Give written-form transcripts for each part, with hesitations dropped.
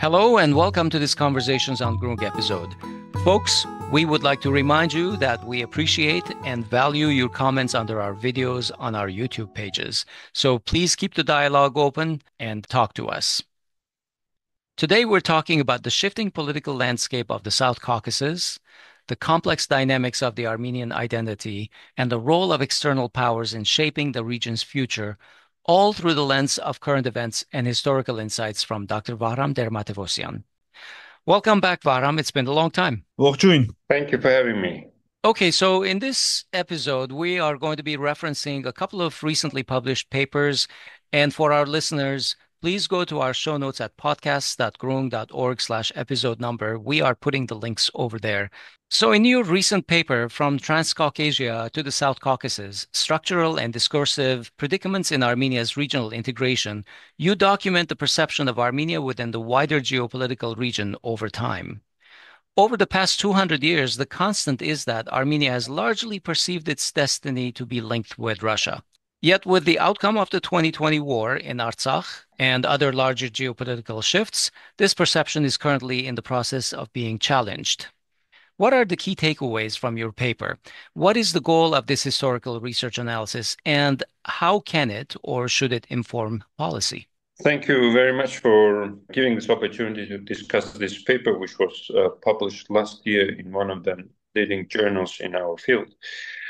Hello and welcome to this Conversations on Groong episode. Folks, we would like to remind you that we appreciate and value your comments under our videos on our YouTube pages. So please keep the dialogue open and talk to us. Today we're talking about the shifting political landscape of the South Caucasus, the complex dynamics of the Armenian identity, and the role of external powers in shaping the region's future, all through the lens of current events and historical insights from Dr. Vahram Ter-Matevosyan. Welcome back, Vahram. It's been a long time. Thank you for having me. Okay, so in this episode, we are going to be referencing a couple of recently published papers. And for our listeners, please go to our show notes at podcasts.groong.org/episode number. We are putting the links over there. So in your recent paper, From TransCaucasia to the South Caucasus, Structural and Discursive Predicaments in Armenia's Regional Integration, you document the perception of Armenia within the wider geopolitical region over time. Over the past 200 years, the constant is that Armenia has largely perceived its destiny to be linked with Russia. Yet with the outcome of the 2020 war in Artsakh and other larger geopolitical shifts, this perception is currently in the process of being challenged. What are the key takeaways from your paper? What is the goal of this historical research analysis, and how can it or should it inform policy? Thank you very much for giving this opportunity to discuss this paper, which was published last year in one of the leading journals in our field.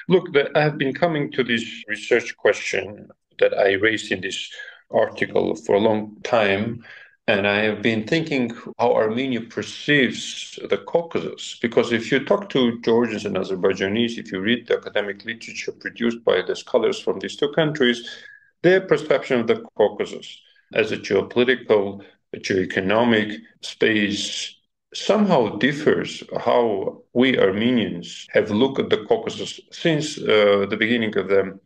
Look, I have been coming to this research question that I raised in this article for a long time, and I have been thinking how Armenia perceives the Caucasus. Because if you talk to Georgians and Azerbaijanis, if you read the academic literature produced by the scholars from these two countries, their perception of the Caucasus as a geopolitical, geoeconomic space somehow differs how we Armenians have looked at the Caucasus since the beginning of the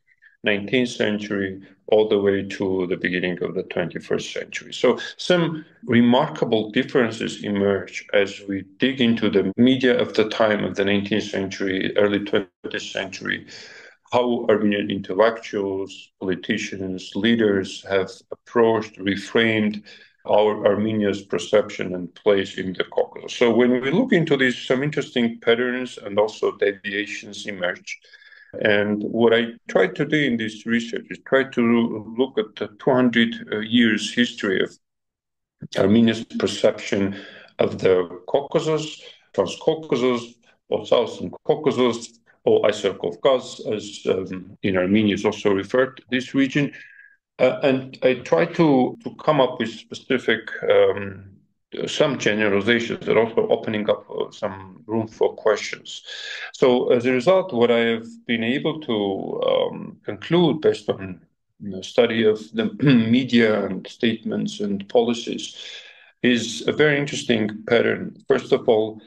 19th century all the way to the beginning of the 21st century. So some remarkable differences emerge as we dig into the media of the time of the 19th century, early 20th century, how Armenian intellectuals, politicians, leaders have approached, reframed our Armenia's perception and place in the Caucasus. So when we look into these, some interesting patterns and also deviations emerge. And what I tried to do in this research is try to look at the 200 years history of Armenia's perception of the Caucasus, TransCaucasus, or Southern Caucasus, or Caucasus, as in Armenia is also referred to this region. And I try to come up with specific, some generalizations and also opening up some room for questions. So as a result, what I have been able to conclude based on study of the media and statements and policies is a very interesting pattern. First of all,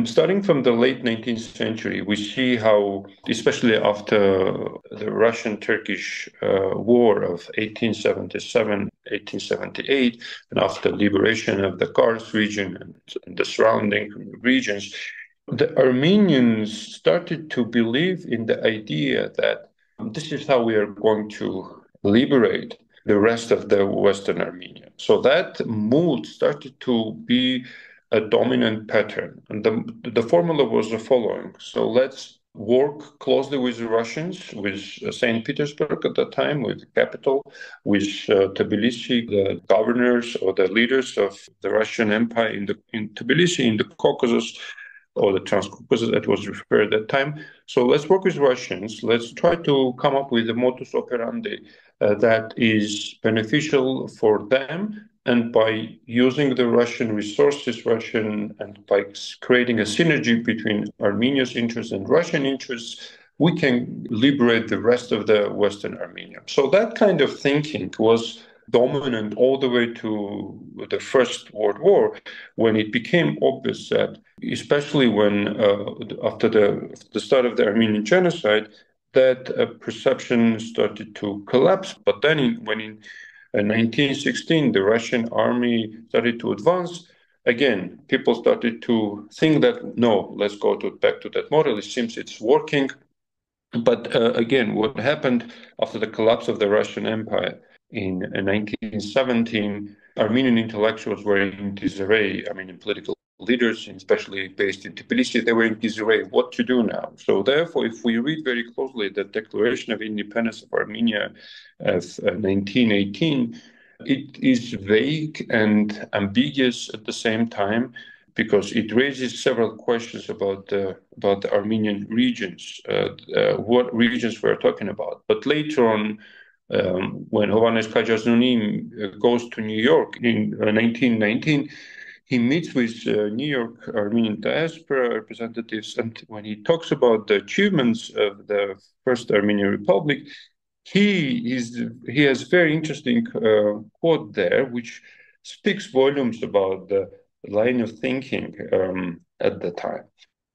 starting from the late 19th century, we see how, especially after the Russian-Turkish War of 1877-1878, and after liberation of the Kars region and the surrounding regions, the Armenians started to believe in the idea that this is how we are going to liberate the rest of the Western Armenia. So that mood started to be a dominant pattern. And the formula was the following. So let's work closely with the Russians, with St. Petersburg at that time, with the capital, with Tbilisi, the governors or the leaders of the Russian Empire in Tbilisi, in the Caucasus, or the TransCaucasia that was referred at that time. So let's work with Russians. Let's try to come up with a modus operandi that is beneficial for them. And by using the Russian resources, and by creating a synergy between Armenia's interests and Russian interests, we can liberate the rest of the Western Armenia. So that kind of thinking was dominant all the way to the First World War, when it became obvious that, especially when after the start of the Armenian genocide, that perception started to collapse. But then when in 1916, the Russian army started to advance. Again, people started to think that, no, let's go back to that model. It seems it's working. But again, what happened after the collapse of the Russian Empire in 1917, Armenian intellectuals were in disarray. Armenian political leaders, especially based in Tbilisi, they were in disarray. What to do now? So therefore, if we read very closely the Declaration of Independence of Armenia of 1918, it is vague and ambiguous at the same time, because it raises several questions about the Armenian regions, what regions we're talking about. But later on, when Hovhannes Kajazuni goes to New York in 1919, he meets with New York Armenian diaspora representatives, and when he talks about the achievements of the First Armenian Republic, he has very interesting quote there, which speaks volumes about the line of thinking at the time.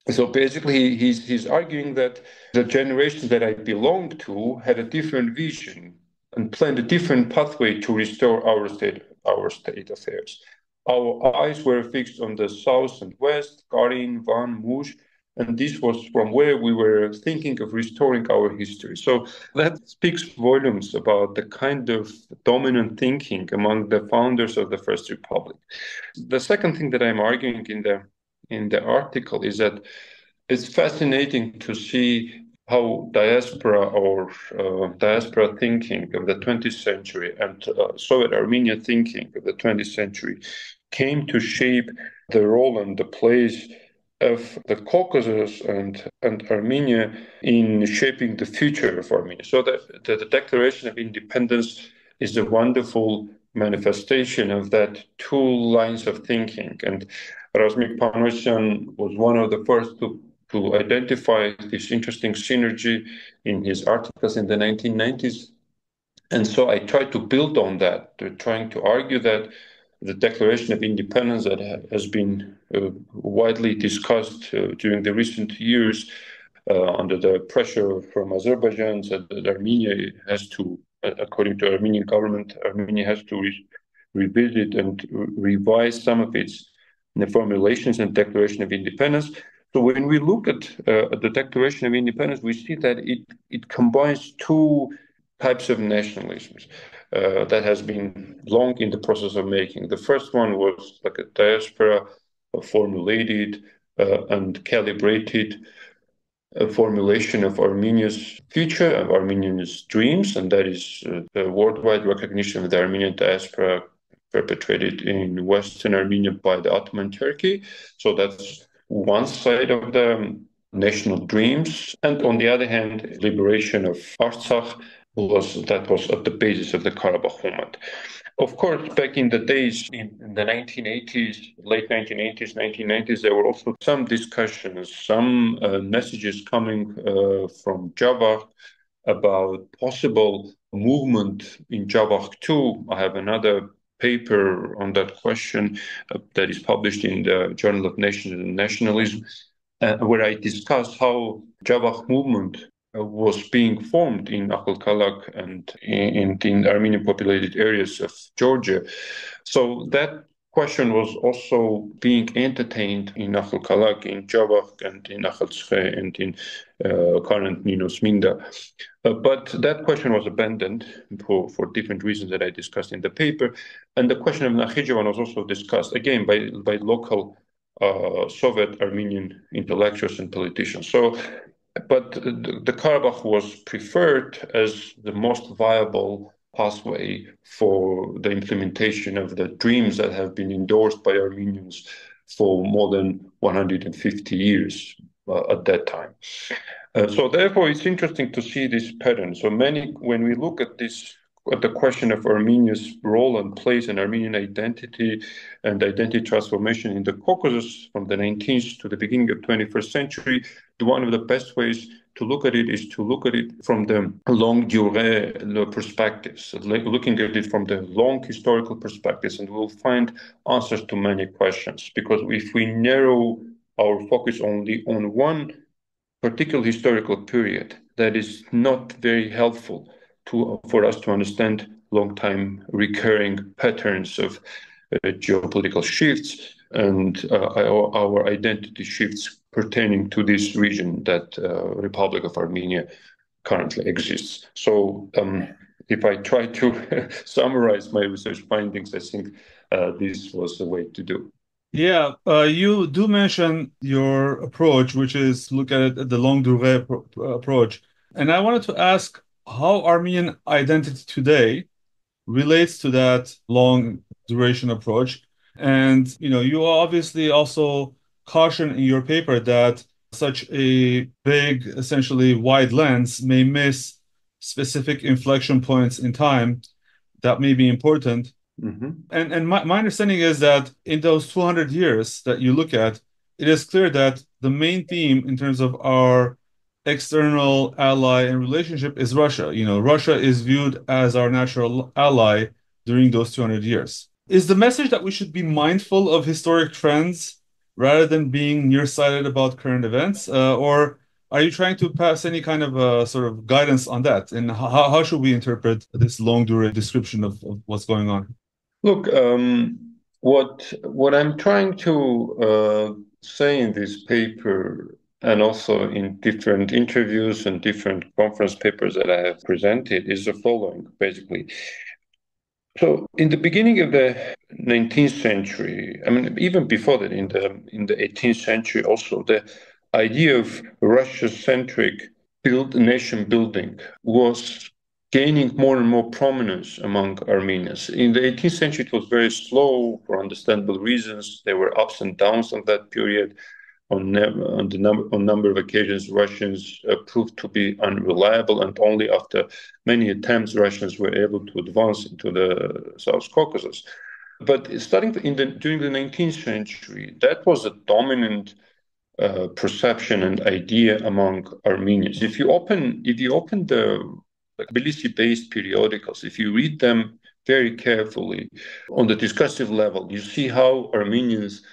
So basically, he's arguing that the generation that I belong to had a different vision and planned a different pathway to restore our state affairs. Our eyes were fixed on the south and west, Karin, Van, Mush, and this was from where we were thinking of restoring our history. So that speaks volumes about the kind of dominant thinking among the founders of the First Republic. The second thing that I'm arguing in the article is that it's fascinating to see how diaspora or diaspora thinking of the 20th century and Soviet Armenia thinking of the 20th century came to shape the role and the place of the Caucasus and Armenia in shaping the future of Armenia. So the Declaration of Independence is a wonderful manifestation of that two lines of thinking. And Hovik Manucharyan was one of the first to identify this interesting synergy in his articles in the 1990s. And so I tried to build on that, trying to argue that the Declaration of Independence that has been widely discussed during the recent years under the pressure from Azerbaijan, that Armenia has to, according to Armenian government, Armenia has to revisit and revise some of its formulations and Declaration of Independence. So when we look at the Declaration of Independence, we see that it combines two types of nationalisms that has been long in the process of making. The first one was like a diaspora formulated and calibrated formulation of Armenia's future, of Armenians' dreams, and that is the worldwide recognition of the Armenian diaspora perpetrated in Western Armenia by the Ottoman Turkey. So that's one side of the national dreams. And on the other hand, liberation of Artsakh was at the basis of the Karabakh movement. Of course, back in the days, in the 1980s, late 1980s, 1990s, there were also some discussions, some messages coming from Jabakh about possible movement in Jabakh too. I have another paper on that question that is published in the Journal of Nations and Nationalism, where I discuss how Jabakh movement was being formed in Akhal-Kalak and in Armenian populated areas of Georgia. So that question was also being entertained in Akhal-Kalak, in Jabakh, and in Akhaltskhe, and in current Ninos Minda. But that question was abandoned for different reasons that I discussed in the paper. And the question of Nakhichevan was also discussed, again, by local Soviet Armenian intellectuals and politicians. But the Karabakh was preferred as the most viable pathway for the implementation of the dreams that have been endorsed by Armenians for more than 150 years at that time. So therefore, it's interesting to see this pattern. So when we look at the question of Armenia's role and place in Armenian identity and identity transformation in the Caucasus from the 19th to the beginning of 21st century, one of the best ways to look at it is to look at it from the longue durée perspectives, looking at it from the long historical perspectives, and we'll find answers to many questions. Because if we narrow our focus only on one particular historical period, that is not very helpful for us to understand long-time recurring patterns of geopolitical shifts and our identity shifts pertaining to this region that Republic of Armenia currently exists. So if I try to summarize my research findings, I think this was the way to do. Yeah, you do mention your approach, which is look at it at the longue durée approach. And I wanted to ask how Armenian identity today relates to that long duration approach. And you obviously also caution in your paper that such a big, essentially wide lens may miss specific inflection points in time that may be important. Mm-hmm. And my understanding is that in those 200 years that you look at, it is clear that the main theme in terms of our external ally and relationship is Russia. Russia is viewed as our natural ally during those 200 years. Is the message that we should be mindful of historic trends rather than being nearsighted about current events? Or are you trying to pass any kind of sort of guidance on that? And how should we interpret this long duration description of what's going on? Look, what I'm trying to say in this paper, and also in different interviews and different conference papers that I have presented, is the following, basically. So, in the beginning of the 19th century, I mean, even before that, in the 18th century, also the idea of Russia-centric nation building was gaining more and more prominence among Armenians. In the 18th century, it was very slow for understandable reasons. There were ups and downs on that period. On number of occasions, Russians proved to be unreliable, and only after many attempts, Russians were able to advance into the South Caucasus. But starting during the 19th century, that was a dominant perception and idea among Armenians. If you open the Tbilisi-based periodicals, if you read them very carefully on the discursive level, you see how Armenians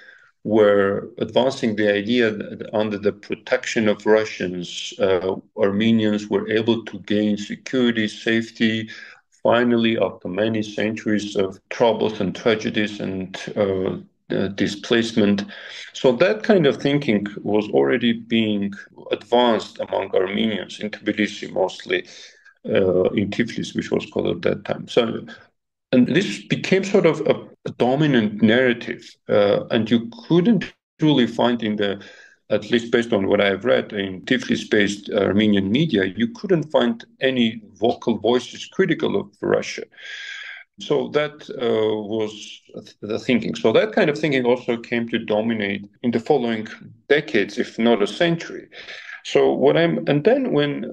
were advancing the idea that under the protection of Russians, Armenians were able to gain security, safety, finally, after many centuries of troubles and tragedies and displacement. So that kind of thinking was already being advanced among Armenians in Tbilisi, mostly in Tiflis, which was called at that time. So, and this became sort of a dominant narrative, and you couldn't truly find at least based on what I've read in Tiflis-based Armenian media, you couldn't find any vocal voices critical of Russia. So that was the thinking. So that kind of thinking also came to dominate in the following decades, if not a century. So and then when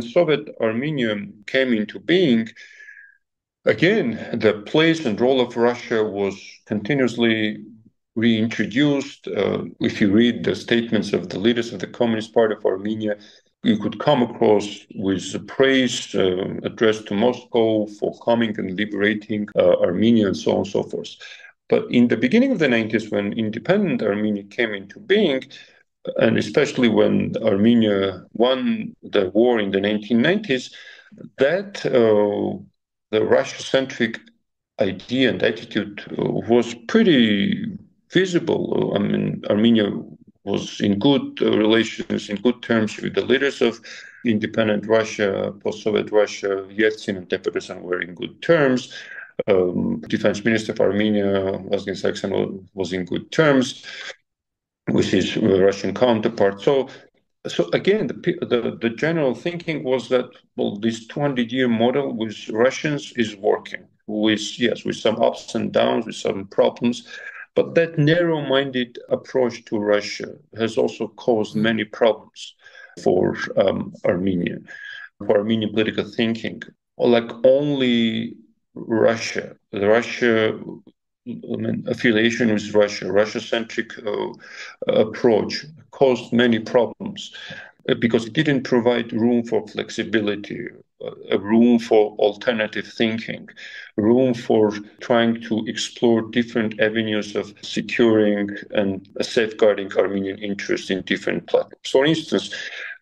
Soviet Armenia came into being, again, the place and role of Russia was continuously reintroduced. If you read the statements of the leaders of the Communist Party of Armenia, you could come across with praise addressed to Moscow for coming and liberating Armenia and so on and so forth. But in the beginning of the 90s, when independent Armenia came into being, and especially when Armenia won the war in the 1990s, that the Russia-centric idea and attitude was pretty visible. I mean, Armenia was in good relations, in good terms with the leaders of independent Russia, post-Soviet Russia. Yeltsin and Bedrossian were in good terms. Defense Minister of Armenia, Vahram Ter-Matevosyan, was in good terms with his Russian counterpart. So again, the general thinking was that, well, this 200-year model with Russians is working, with some ups and downs, with some problems. But that narrow-minded approach to Russia has also caused many problems for Armenia, for Armenian political thinking. Like only Russia, affiliation with Russia, Russia-centric approach caused many problems because it didn't provide room for flexibility, a room for alternative thinking, room for trying to explore different avenues of securing and safeguarding Armenian interests in different platforms. For instance,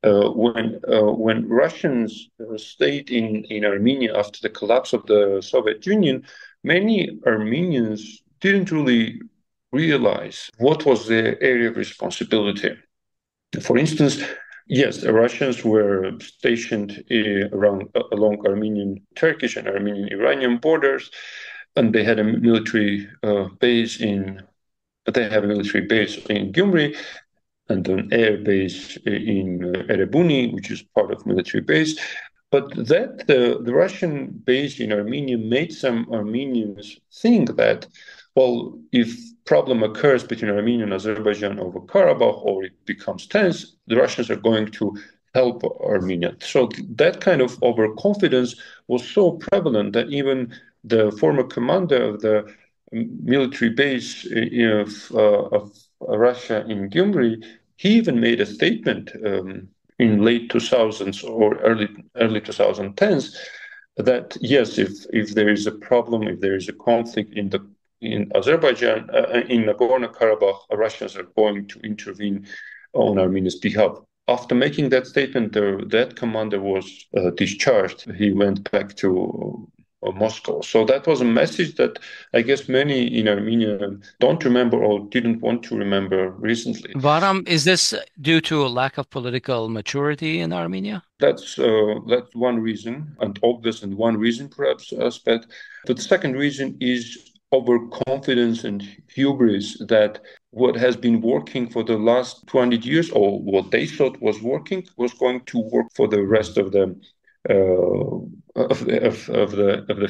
when Russians stayed in Armenia after the collapse of the Soviet Union, many Armenians didn't really realize what was their area of responsibility. For instance, Yes, the Russians were stationed along Armenian Turkish and Armenian Iranian borders, and they had a military base in. They have a military base in Gyumri and an air base in Erebuni, which is part of military base. But that the Russian base in Armenia made some Armenians think that, well, if problem occurs between Armenia and Azerbaijan over Karabakh, or it becomes tense, the Russians are going to help Armenia. So that kind of overconfidence was so prevalent that even the former commander of the military base of Russia in Gyumri, he even made a statement in late 2000s or early 2010s that yes, if there is a problem, if there is a conflict in Azerbaijan, in Nagorno-Karabakh, Russians are going to intervene on Armenia's behalf. After making that statement, that commander was discharged. He went back to Moscow. So that was a message that I guess many in Armenia don't remember or didn't want to remember recently. Vahram, is this due to a lack of political maturity in Armenia? That's one reason, and obvious and one reason perhaps, Asbed. But the second reason is overconfidence and hubris that what has been working for the last 200 years, or what they thought was working, was going to work for the rest of the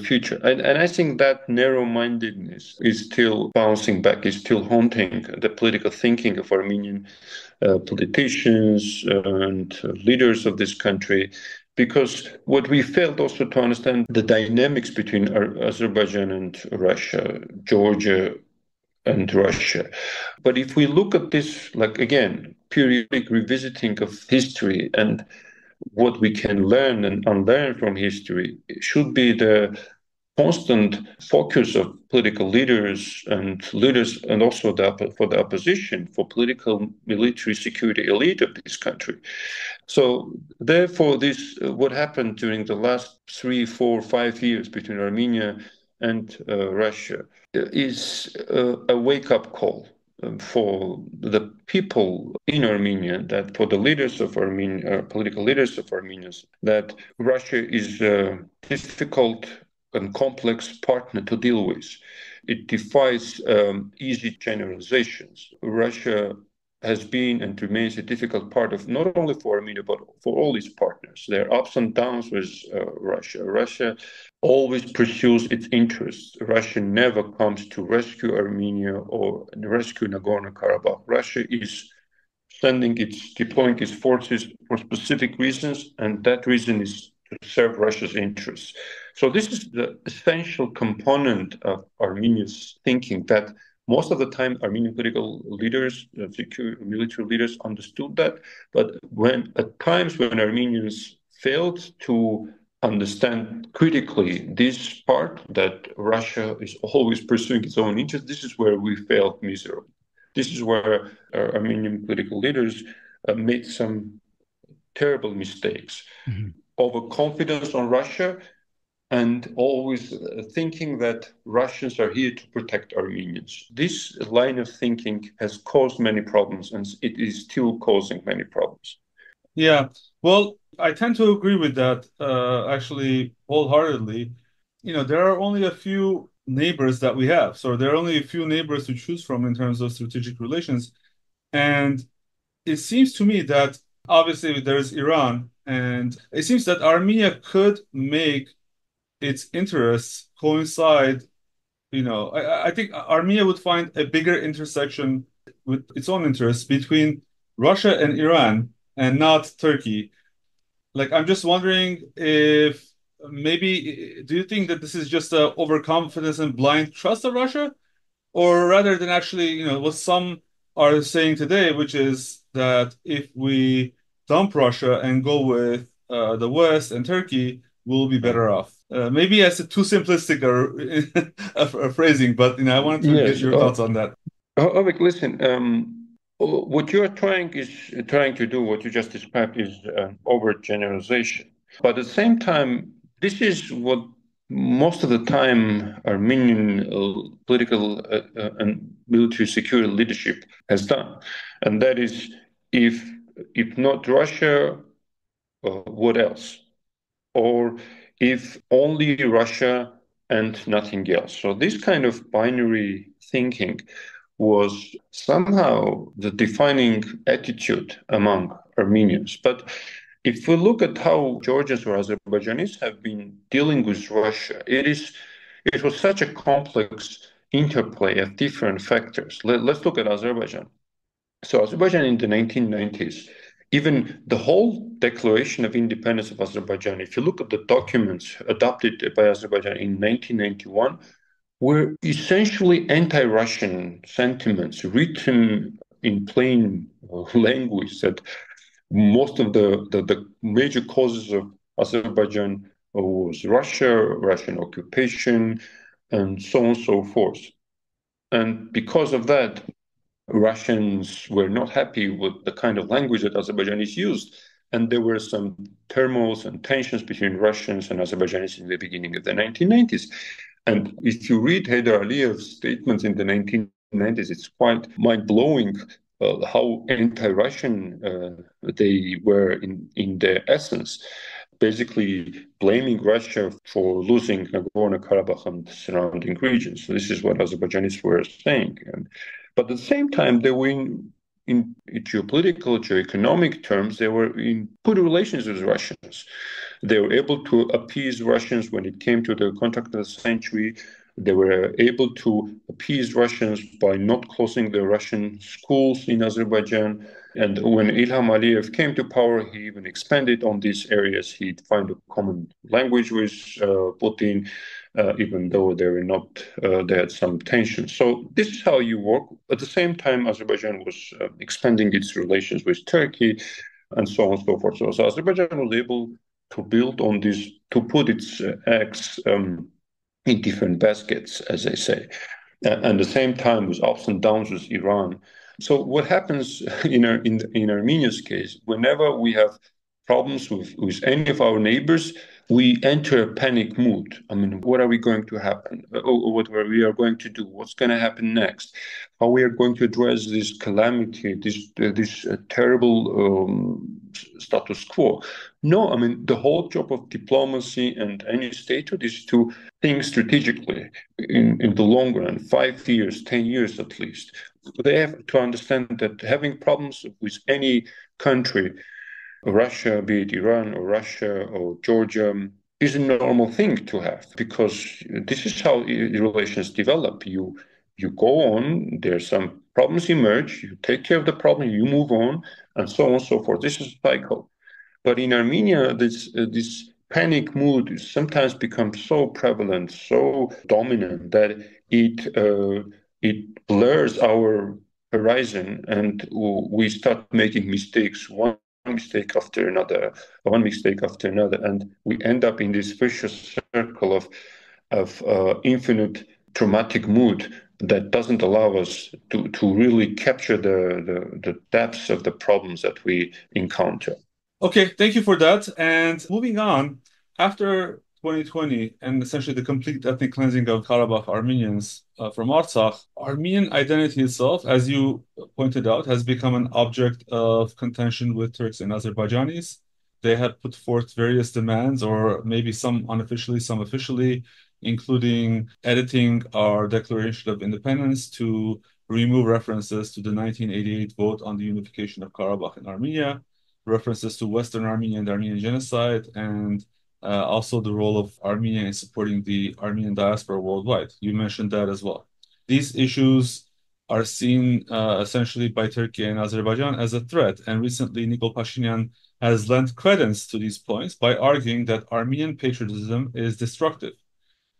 future, and I think that narrow-mindedness is still bouncing back, is still haunting the political thinking of Armenian politicians and leaders of this country. Because what we failed also to understand the dynamics between Azerbaijan and Russia, Georgia and Russia. But if we look at this, like again, periodic revisiting of history and what we can learn and unlearn from history should be the constant focus of political leaders and also for the opposition, for political military security elite of this country. So therefore, this what happened during the last 3, 4, 5 years between Armenia and Russia is a wake-up call for the people in Armenia, that for the leaders of Armenia, political leaders of Armenia, that Russia is a difficult and complex partner to deal with. It defies easy generalizations. Russia has been and remains a difficult part of not only for Armenia, but for all its partners. There are ups and downs with Russia. Russia always pursues its interests. Russia never comes to rescue Armenia or rescue Nagorno-Karabakh. Russia is deploying its forces for specific reasons, and that reason is to serve Russia's interests. So this is the essential component of Armenia's thinking, that most of the time Armenian political leaders, military leaders understood that, but at times when Armenians failed to understand critically this part, that Russia is always pursuing its own interests, this is where we failed miserably. This is where Armenian political leaders made some terrible mistakes. Mm-hmm. Overconfidence on Russia, and always thinking that Russians are here to protect Armenians. This line of thinking has caused many problems, and it is still causing many problems. Yeah, well, I tend to agree with that, actually, wholeheartedly. There are only a few neighbors that we have. So there are only a few neighbors to choose from in terms of strategic relations. And it seems to me that obviously there's Iran, and it seems that Armenia could make its interests coincide. I think Armenia would find a bigger intersection with its own interests between Russia and Iran and not Turkey. Like, I'm just wondering if maybe, do you think that this is just a overconfidence and blind trust of Russia? Or rather than actually, what some are saying today, which is that if we dump Russia and go with the West and Turkey, we'll be better off. Maybe that's a too simplistic a phrasing, but I wanted to get your thoughts on that. Hovik, listen, what you're trying to do, what you just described, is an overgeneralization. But at the same time, this is what most of the time Armenian political and military security leadership has done. And that is, if if not Russia, what else? Or if only Russia and nothing else. So this kind of binary thinking was somehow the defining attitude among Armenians. But if we look at how Georgians or Azerbaijanis have been dealing with Russia, it was such a complex interplay of different factors. Let's look at Azerbaijan. So Azerbaijan in the 1990s, even the whole declaration of independence of Azerbaijan, if you look at the documents adopted by Azerbaijan in 1991, were essentially anti-Russian sentiments written in plain language that most of the major causes of Azerbaijan was Russia, Russian occupation, and so on and so forth. And because of that, Russians were not happy with the kind of language that Azerbaijanis used. And there were some turmoils and tensions between Russians and Azerbaijanis in the beginning of the 1990s. And if you read Heydar Aliyev's statements in the 1990s, it's quite mind-blowing how anti-Russian they were in their essence, basically blaming Russia for losing Nagorno-Karabakh and surrounding regions. So this is what Azerbaijanis were saying. But at the same time, they were in geopolitical, geoeconomic terms, they were in good relations with Russians. They were able to appease Russians when it came to the contract of the century. They were able to appease Russians by not closing the Russian schools in Azerbaijan. And when Ilham Aliyev came to power, he even expanded on these areas. He'd find a common language with Putin, even though they were not, they had some tension. So this is how you work. At the same time, Azerbaijan was expanding its relations with Turkey and so on and so forth. So Azerbaijan was able to build on this, to put its eggs in different baskets, as they say. And at the same time, with ups and downs with Iran. So what happens in Armenia's case, whenever we have problems with any of our neighbors, we enter a panic mood. I mean, what are we going to happen? What we are going to do? What's going to happen next? How we are going to address this calamity, this terrible status quo? No, I mean, the whole job of diplomacy and any statehood is to think strategically in the long run, 5 years, 10 years at least. They have to understand that having problems with any country, Russia, be it Iran or Russia or Georgia, is a normal thing to have, because this is how relations develop. You go on, there's some problems emerge, you take care of the problem, you move on, and so on and so forth. This is a cycle. But in Armenia, this panic mood sometimes becomes so prevalent, so dominant, that it blurs our horizon, and we start making mistakes, one mistake after another, and we end up in this vicious circle of infinite traumatic mood that doesn't allow us to really capture the depths of the problems that we encounter. Okay, thank you for that. And moving on, after 2020 and essentially the complete ethnic cleansing of Karabakh Armenians from Artsakh, Armenian identity itself, as you pointed out, has become an object of contention with Turks and Azerbaijanis. They had put forth various demands, or maybe some unofficially, some officially, including editing our Declaration of Independence to remove references to the 1988 vote on the unification of Karabakh and Armenia, references to Western Armenia and the Armenian genocide, and also the role of Armenia in supporting the Armenian diaspora worldwide. You mentioned that as well. These issues are seen essentially by Turkey and Azerbaijan as a threat, and recently Nikol Pashinyan has lent credence to these points by arguing that Armenian patriotism is destructive.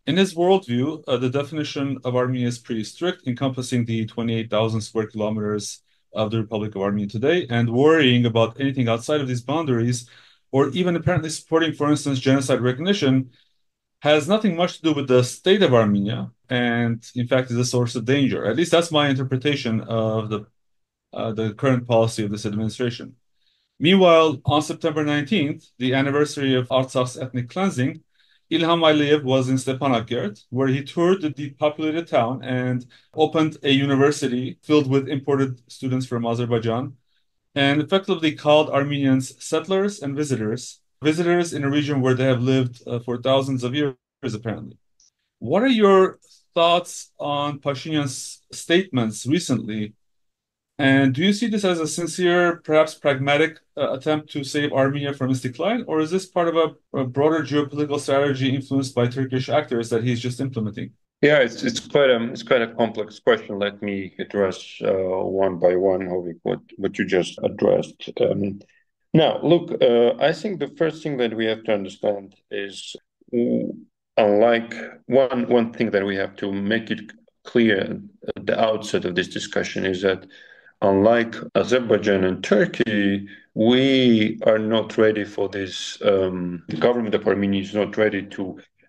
In his worldview, the definition of Armenia is pretty strict, encompassing the 28,000 square kilometers of the Republic of Armenia today, and worrying about anything outside of these boundaries, or even apparently supporting, for instance, genocide recognition, has nothing much to do with the state of Armenia, and in fact is a source of danger. At least that's my interpretation of the current policy of this administration. Meanwhile, on September 19th, the anniversary of Artsakh's ethnic cleansing, Ilham Aliyev was in Stepanakert, where he toured the depopulated town and opened a university filled with imported students from Azerbaijan. and effectively called Armenians settlers and visitors in a region where they have lived for thousands of years, apparently. What are your thoughts on Pashinyan's statements recently? And do you see this as a sincere, perhaps pragmatic attempt to save Armenia from its decline, or is this part of a broader geopolitical strategy influenced by Turkish actors that he's just implementing? Yeah, it's quite a complex question. Let me address one by one, Hovik, what you just addressed. Now, look, I think the first thing that we have to understand is, unlike one thing that we have to make it clear at the outset of this discussion is that, unlike Azerbaijan and Turkey, we are not ready for this. The government of Armenia is not ready to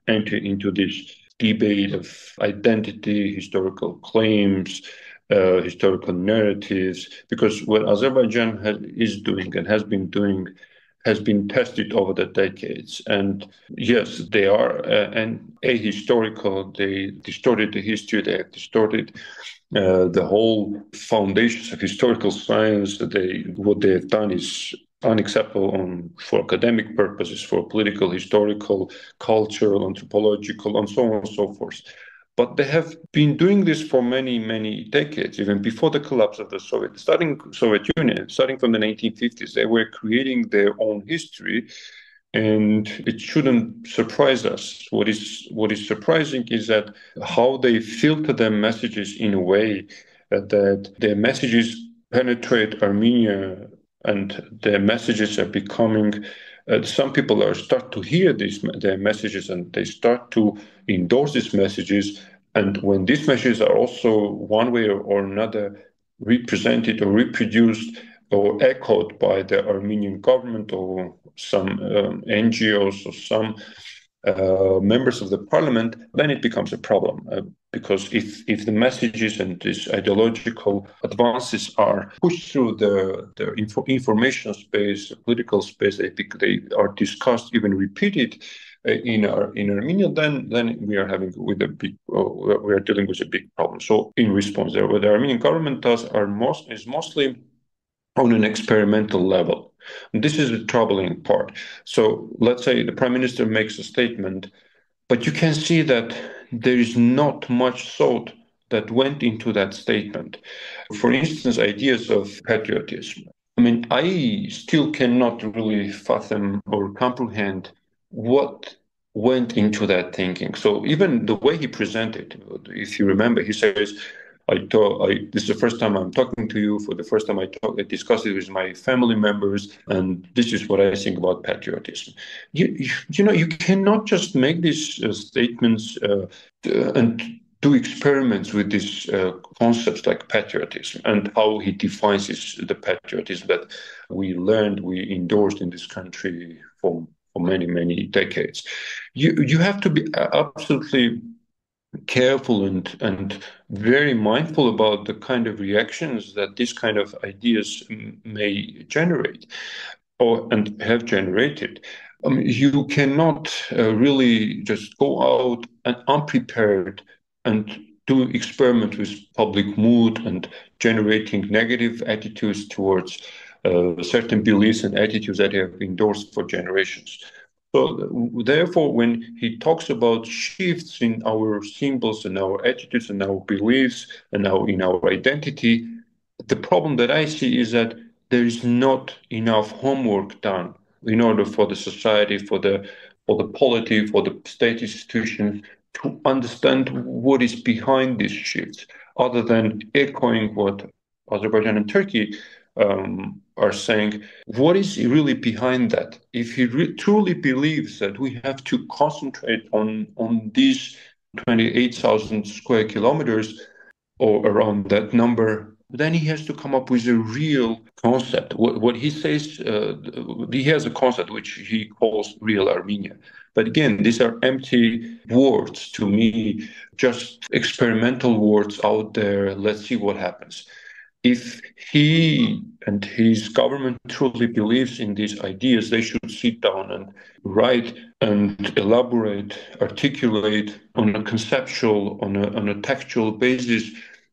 enter into this debate of identity, historical claims, historical narratives, because what Azerbaijan is doing and has been doing has been tested over the decades. And yes, they are ahistorical. They distorted the history. They have distorted the whole foundations of historical science. What they have done is unacceptable for academic purposes, for political, historical, cultural, anthropological, and so on and so forth. But they have been doing this for many, many decades, even before the collapse of the Soviet Union, starting from the 1950s. They were creating their own history, and it shouldn't surprise us. What is surprising is that how they filter their messages in a way that their messages penetrate Armenia, and their messages are becoming. Some people start to hear their messages, and they start to endorse these messages. And when these messages are also one way or another represented or reproduced or echoed by the Armenian government or some NGOs or some members of the parliament, then it becomes a problem. Because if the messages and these ideological advances are pushed through the information space, political space, they are discussed, even repeated in Armenia, then we are dealing with a big problem. So in response, what the Armenian government does is mostly on an experimental level. And this is the troubling part. So let's say the prime minister makes a statement, but you can see that there is not much thought that went into that statement. For instance, ideas of patriotism. I mean, I still cannot really fathom or comprehend what went into that thinking. So even the way he presented, if you remember, he says, this is the first time I'm talking to you. For the first time, I discuss it with my family members, and this is what I think about patriotism. You cannot just make these statements and do experiments with these concepts like patriotism and how he defines the patriotism that we endorsed in this country for many, many decades. You have to be absolutely careful and very mindful about the kind of reactions that these kind of ideas may generate and have generated. You cannot really just go out and unprepared and do experiment with public mood and generating negative attitudes towards certain beliefs and attitudes that have been endorsed for generations. So therefore, when he talks about shifts in our symbols and our attitudes and our beliefs and in our identity, the problem that I see is that there is not enough homework done in order for the society, for the polity, for the state institutions to understand what is behind these shifts, other than echoing what Azerbaijan and Turkey are saying. What is really behind that? If he truly believes that we have to concentrate on these 28,000 square kilometers or around that number, then he has to come up with a real concept. What he says, he has a concept which he calls real Armenia. But again, these are empty words to me, just experimental words out there. Let's see what happens. If he and his government truly believes in these ideas, they should sit down and write and elaborate, articulate on a conceptual, on a textual basis,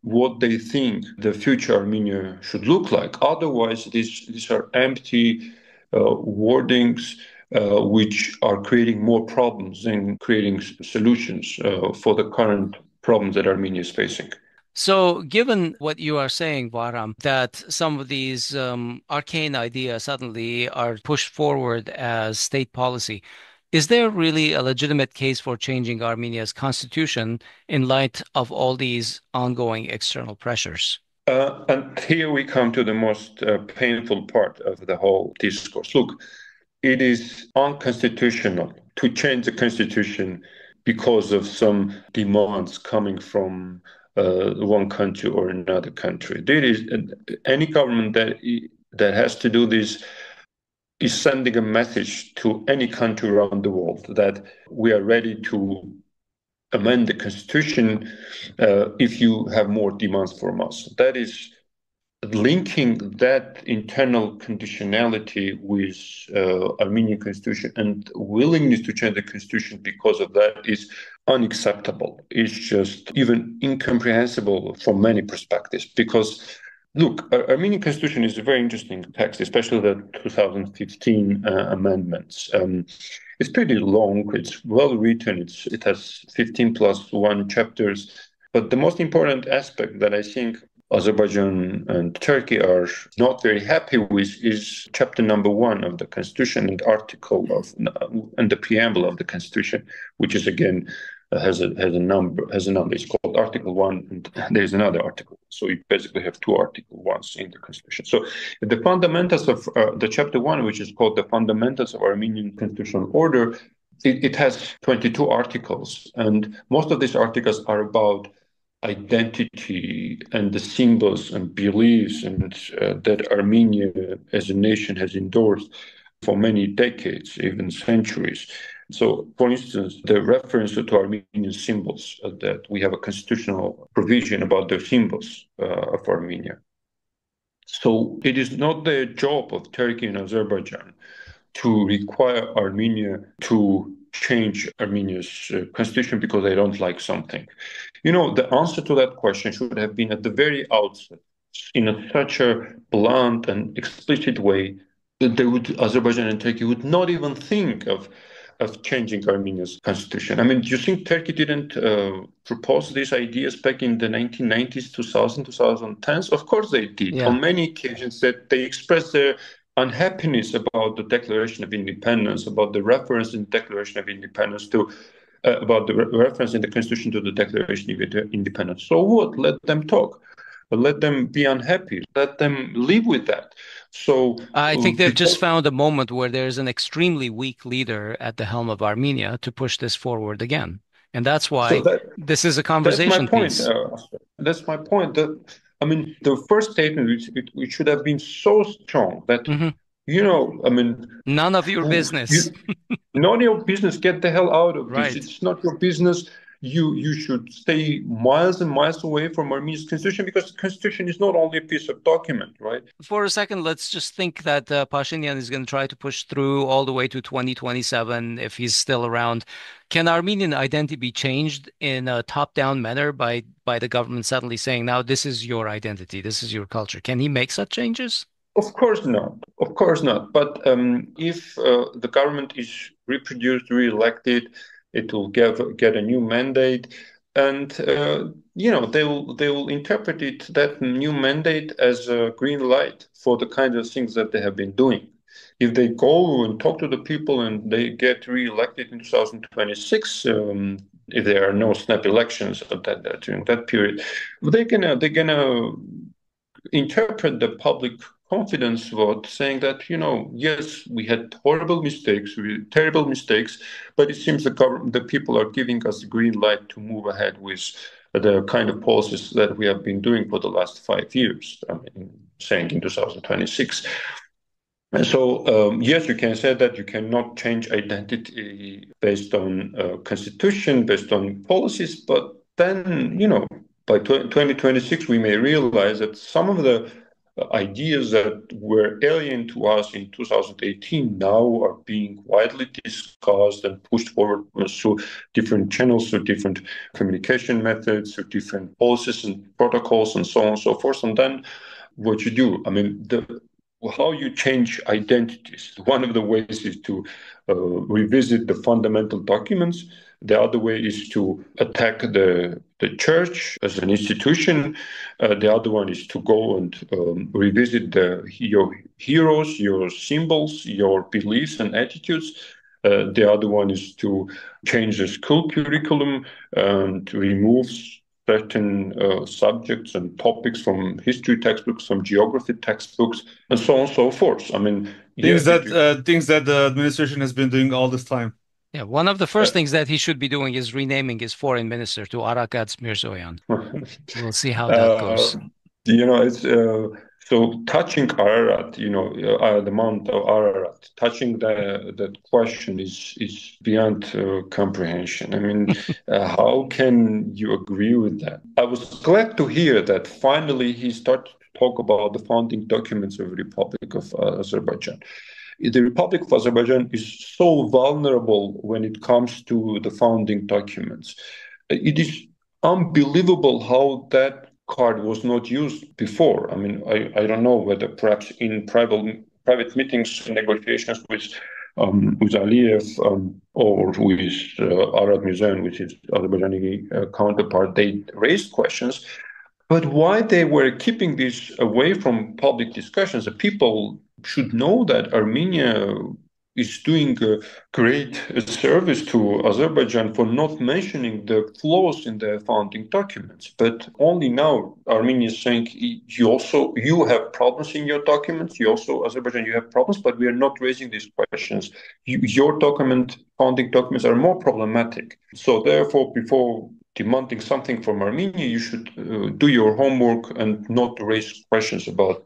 what they think the future Armenia should look like. Otherwise, these are empty wordings which are creating more problems than creating solutions for the current problems that Armenia is facing. So, given what you are saying, Vahram, that some of these arcane ideas suddenly are pushed forward as state policy, is there really a legitimate case for changing Armenia's constitution in light of all these ongoing external pressures? And here we come to the most painful part of the whole discourse. Look, it is unconstitutional to change the constitution because of some demands coming from one country or another country. There is any government that has to do this is sending a message to any country around the world that we are ready to amend the constitution if you have more demands from us. That is linking that internal conditionality with Armenian constitution and willingness to change the constitution because of that is unacceptable. It's just even incomprehensible from many perspectives. Because, look, Armenian constitution is a very interesting text, especially the 2015 amendments. It's pretty long. It's well written. It has 15 plus 1 chapters. But the most important aspect that I think Azerbaijan and Turkey are not very happy with is chapter number 1 of the constitution and article of and the preamble of the constitution, which is again has a number. It's called Article 1, and there's another article. So you basically have 2 Article 1s in the constitution. So the fundamentals of the chapter 1, which is called the fundamentals of Armenian constitutional order, it has 22 articles, and most of these articles are about identity and the symbols and beliefs and that Armenia as a nation has endorsed for many decades, even centuries. So, for instance, the reference to Armenian symbols, that we have a constitutional provision about the symbols of Armenia. So it is not the job of Turkey and Azerbaijan to require Armenia to change Armenia's constitution because they don't like something. You know, the answer to that question should have been at the very outset, in such a blunt and explicit way that Azerbaijan and Turkey would not even think of changing Armenia's constitution. I mean, do you think Turkey didn't propose these ideas back in the 1990s, 2010s? Of course they did. Yeah. On many occasions that they expressed their unhappiness about the Declaration of Independence, about the reference in the Declaration of Independence to about the reference in the Constitution to the Declaration of Independence. So what? Let them talk. Let them be unhappy. Let them live with that. So I think they've just found a moment where there's an extremely weak leader at the helm of Armenia to push this forward again. And that's why this is a conversation piece. That's my point. I mean, the first statement, which should have been so strong that, you know, I mean... None of your business. None of your business. Get the hell out of Right. this. It's not your business. You should stay miles and miles away from Armenia's constitution, because the constitution is not only a piece of document, right? For a second, let's just think that Pashinyan is going to try to push through all the way to 2027 if he's still around. Can Armenian identity be changed in a top-down manner by the government suddenly saying, now this is your identity, this is your culture? Can he make such changes? Of course not. Of course not. But if the government is reproduced, re-elected, it will get a new mandate, and you know, they will interpret that new mandate as a green light for the kinds of things that they have been doing. If they go and talk to the people and they get re-elected in 2026, if there are no snap elections during that period, they're gonna interpret the public confidence vote saying that, you know, yes, we had terrible mistakes, but it seems the people are giving us a green light to move ahead with the kind of policies that we have been doing for the last 5 years, I mean, saying in 2026. And so, yes, you can say that you cannot change identity based on constitution, based on policies, but then, you know, by 2026, we may realize that some of the ideas that were alien to us in 2018 now are being widely discussed and pushed forward through different channels, through different communication methods, through different policies and protocols, and so on and so forth. And then what you do, I mean, how you change identities. One of the ways is to revisit the fundamental documents. The other way is to attack the church as an institution. The other one is to go and revisit your heroes, your symbols, your beliefs and attitudes. The other one is to change the school curriculum and remove certain subjects and topics from history textbooks, from geography textbooks, and so on and so forth. I mean, things that the administration has been doing all this time. Yeah, one of the first things that he should be doing is renaming his foreign minister to Arakat Mirzoyan. We'll see how that goes. It's so touching Ararat, the Mount of Ararat, touching that question is beyond comprehension. I mean, how can you agree with that? I was glad to hear that finally he started to talk about the founding documents of the Republic of Azerbaijan. The Republic of Azerbaijan is so vulnerable when it comes to the founding documents. It is unbelievable how that card was not used before. I mean, I don't know whether perhaps in private meetings, negotiations with Aliyev or with Arad Mirzoyan, which is Azerbaijani counterpart, they raised questions. But why they were keeping this away from public discussions? The people should know that Armenia is doing a great service to Azerbaijan for not mentioning the flaws in the founding documents. But only now Armenia is saying you have problems in your documents. You also, Azerbaijan, you have problems, but we are not raising these questions. Your founding documents are more problematic. So therefore, before demanding something from Armenia, you should do your homework and not raise questions about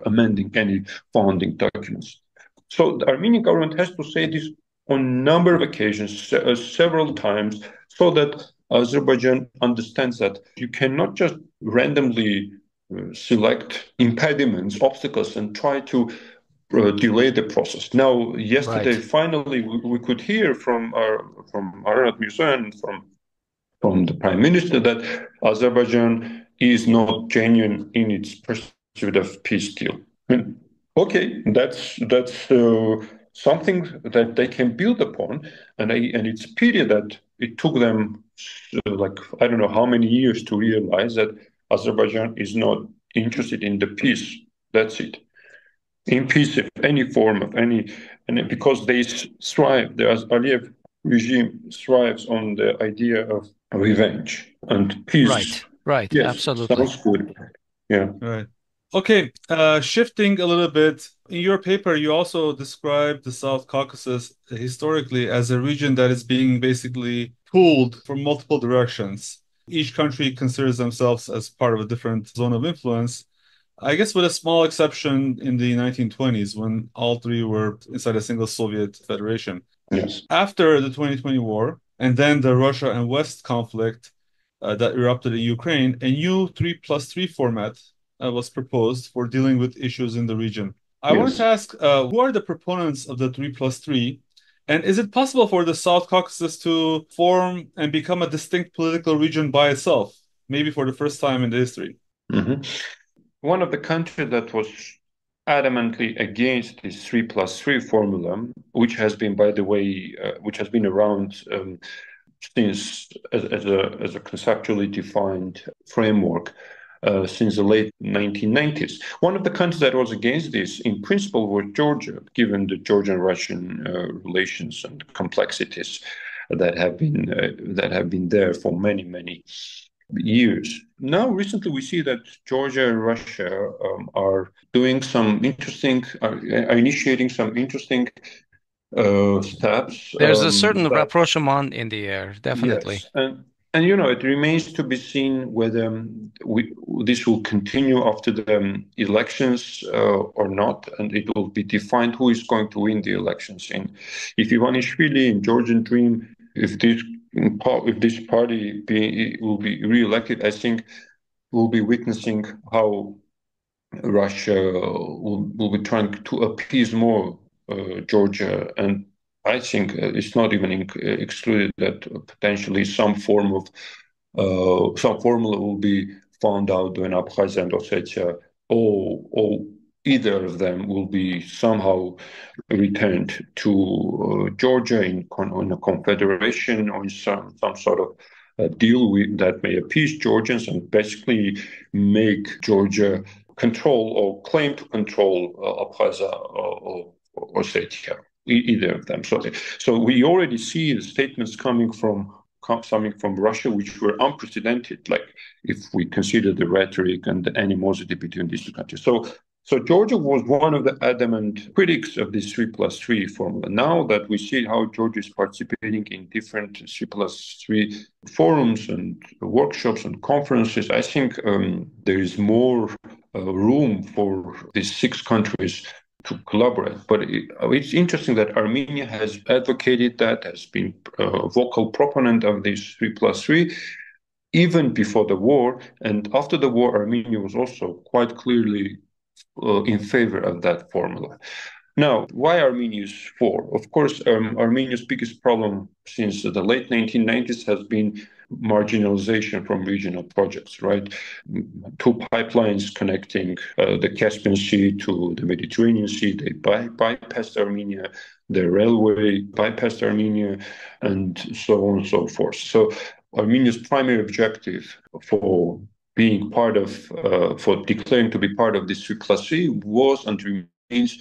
amending any founding documents. So the Armenian government has to say this on a number of occasions, several times, so that Azerbaijan understands that you cannot just randomly select impediments, obstacles, and try to delay the process. Now, yesterday, finally, we could hear from Arad Mirzoyan, from the Prime Minister, that Azerbaijan is not genuine in its pursuit of peace deal. I mean, okay, that's something that they can build upon, and it's a pity that it took them I don't know how many years to realize that Azerbaijan is not interested in the peace. That's it. In peace, of any form of and because they strive, the Aliyev regime strives on the idea of revenge and peace. Right, yes, absolutely. Sounds good. Yeah. Right. Okay, shifting a little bit, in your paper, you also described the South Caucasus historically as a region that is being basically pulled from multiple directions. Each country considers themselves as part of a different zone of influence, I guess with a small exception in the 1920s when all three were inside a single Soviet federation. Yes. After the 2020 war, and then the Russia and West conflict that erupted in Ukraine, a new 3+3 format was proposed for dealing with issues in the region. I wanted to ask, who are the proponents of the 3+3? And is it possible for the South Caucasus to form and become a distinct political region by itself, maybe for the first time in the history? Mm-hmm. One of the countries that was adamantly against this 3+3 formula, which has been, by the way, which has been around since as a conceptually defined framework since the late 1990s. One of the countries that was against this, in principle, was Georgia, given the Georgian-Russian relations and complexities that have been there for many years. Now, recently, we see that Georgia and Russia are doing some interesting, are initiating some interesting steps. There's a certain rapprochement in the air, definitely. Yes, and it remains to be seen whether this will continue after the elections or not, and it will be defined who is going to win the elections. If Ivanishvili in Georgian Dream, if this party will be re-elected, I think we'll be witnessing how Russia will be trying to appease more Georgia, and I think it's not even excluded that potentially some formula will be found out when Abkhazia and Ossetia, or either of them will be somehow returned to Georgia in a confederation or in some sort of deal that may appease Georgians and basically make Georgia control or claim to control Abkhazia or Ossetia, either of them. So we already see the statements coming from Russia, which were unprecedented, like if we consider the rhetoric and the animosity between these two countries. So Georgia was one of the adamant critics of this 3+3 formula. Now that we see how Georgia is participating in different 3+3 forums and workshops and conferences, I think there is more room for these 6 countries to collaborate. But it's interesting that Armenia has advocated that, has been a vocal proponent of this 3+3, even before the war. And after the war, Armenia was also quite clearly in favor of that formula. Now, why Armenia is for? Of course, Armenia's biggest problem since the late 1990s has been marginalization from regional projects, right? 2 pipelines connecting the Caspian Sea to the Mediterranean Sea, they bypassed Armenia, the railway bypassed Armenia, and so on and so forth. So Armenia's primary objective for being part of, for declaring to be part of this 3+3 was and remains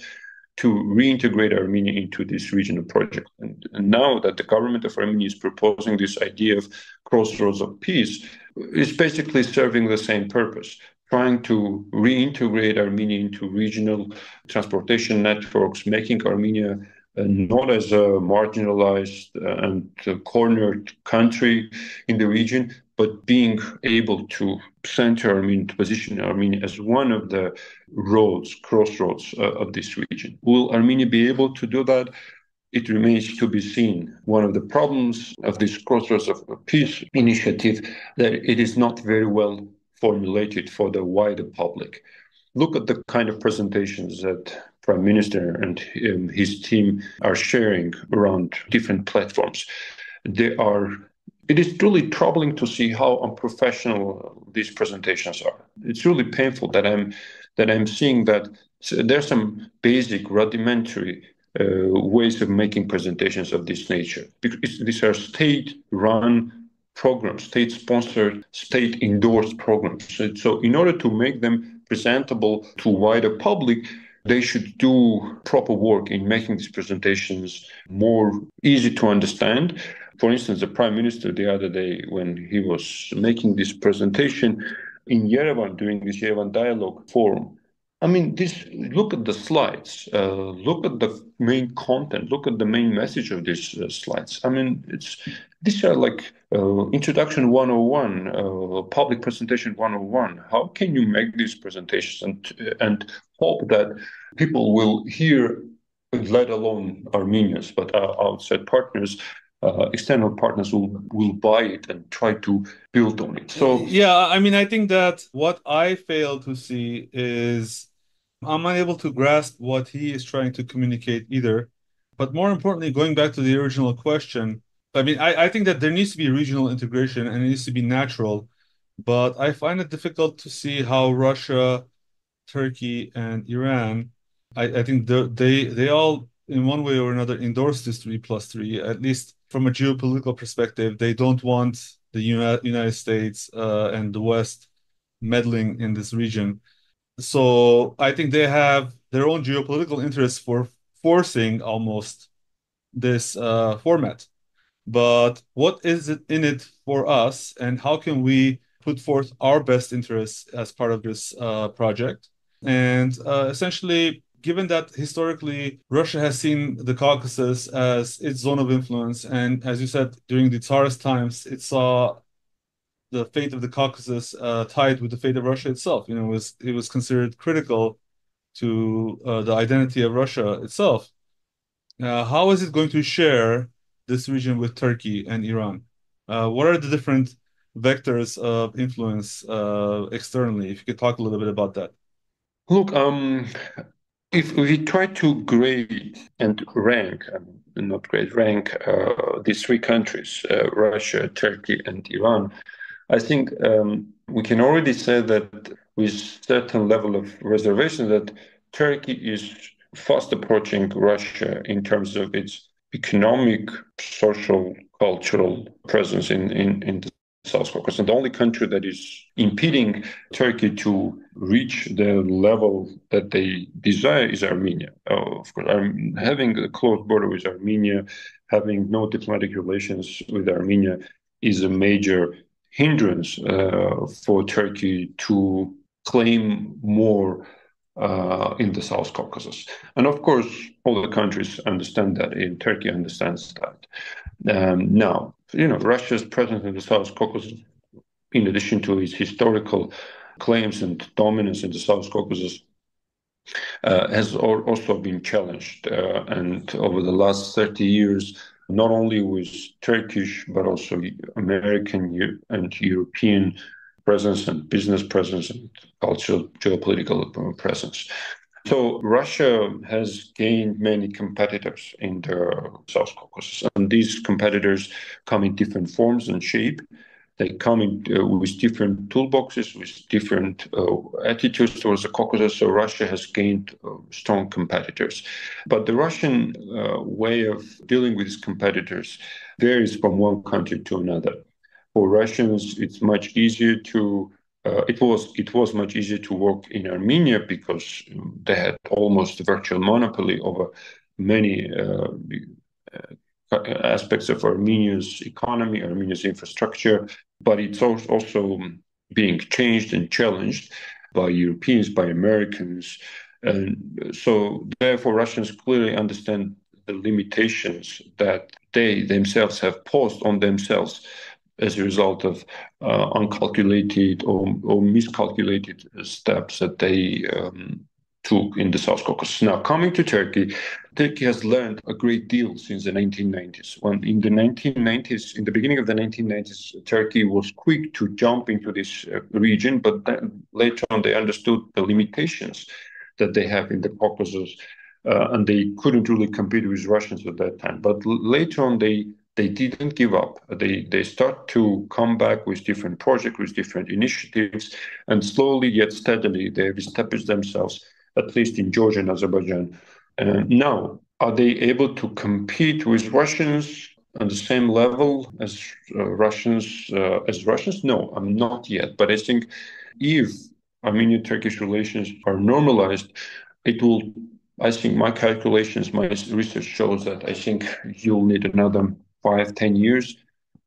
to reintegrate Armenia into this regional project. And now that the government of Armenia is proposing this idea of crossroads of peace, it's basically serving the same purpose, trying to reintegrate Armenia into regional transportation networks, making Armenia not as a marginalized and cornered country in the region, but being able to center Armenia, to position Armenia as one of the crossroads of this region. Will Armenia be able to do that? It remains to be seen. One of the problems of this Crossroads of Peace initiative, that it is not very well formulated for the wider public. Look at the kind of presentations that Prime Minister and his team are sharing around different platforms. It is truly troubling to see how unprofessional these presentations are. It's really painful that I'm seeing that there's some basic rudimentary ways of making presentations of this nature. Because these are state-run programs, state-sponsored, state-endorsed programs. So in order to make them presentable to wider public, they should do proper work in making these presentations more easy to understand. For instance, the Prime Minister the other day, when he was making this presentation in Yerevan, during this Yerevan Dialogue Forum, I mean, look at the slides, look at the main content, look at the main message of these slides. I mean, these are like Introduction 101, Public Presentation 101. How can you make these presentations and hope that people will hear, let alone Armenians, but outside partners, external partners will buy it and try to build on it. So yeah, I mean, I think that what I fail to see is I'm unable to grasp what he is trying to communicate either. But more importantly, going back to the original question, I mean, I think that there needs to be regional integration and it needs to be natural, but I find it difficult to see how Russia, Turkey, and Iran, I think they all in one way or another endorse this 3+3, at least from a geopolitical perspective. They don't want the United States and the West meddling in this region. So I think they have their own geopolitical interests for forcing almost this format. But what is it in it for us, and how can we put forth our best interests as part of this project? And essentially, given that historically Russia has seen the Caucasus as its zone of influence, and as you said, during the Tsarist times, it saw the fate of the Caucasus tied with the fate of Russia itself. You know, it was considered critical to the identity of Russia itself. How is it going to share this region with Turkey and Iran? What are the different vectors of influence externally? If you could talk a little bit about that. Look, if we try to grade and rank, not grade, rank these three countries, Russia, Turkey, and Iran, I think we can already say that with certain level of reservation that Turkey is fast approaching Russia in terms of its economic, social, cultural presence in the South Caucasus. And the only country that is impeding Turkey to reach the level that they desire is Armenia. Of course, having a close border with Armenia, having no diplomatic relations with Armenia is a major hindrance for Turkey to claim more in the South Caucasus. And of course, all the countries understand that, and Turkey understands that. Now, Russia's presence in the South Caucasus, in addition to its historical claims and dominance in the South Caucasus, has also been challenged. And over the last 30 years, not only with Turkish, but also American and European presence and business presence and cultural geopolitical presence. So Russia has gained many competitors in the South Caucasus, and these competitors come in different forms and shape. They come in with different toolboxes, with different attitudes towards the Caucasus. So Russia has gained strong competitors. But the Russian way of dealing with these competitors varies from one country to another. For Russians, it's much easier to it was much easier to work in Armenia because they had almost a virtual monopoly over many aspects of Armenia's economy, Armenia's infrastructure, but it's also being changed and challenged by Europeans, by Americans. And so therefore Russians clearly understand the limitations that they themselves have posed on themselves as a result of uncalculated or miscalculated steps that they took in the South Caucasus. Now, coming to Turkey, Turkey has learned a great deal since the 1990s. When in the 1990s, in the beginning of the 1990s, Turkey was quick to jump into this region, but then later on they understood the limitations that they have in the Caucasus, and they couldn't really compete with Russians at that time. But later on, they didn't give up. They start to come back with different projects, with different initiatives, and slowly yet steadily they have established themselves, at least in Georgia and Azerbaijan. Now, are they able to compete with Russians on the same level as Russians? No, I'm not yet. But I think if Armenian-Turkish relations are normalized, it will. I think my calculations, my research shows that I think you'll need another 5-10 years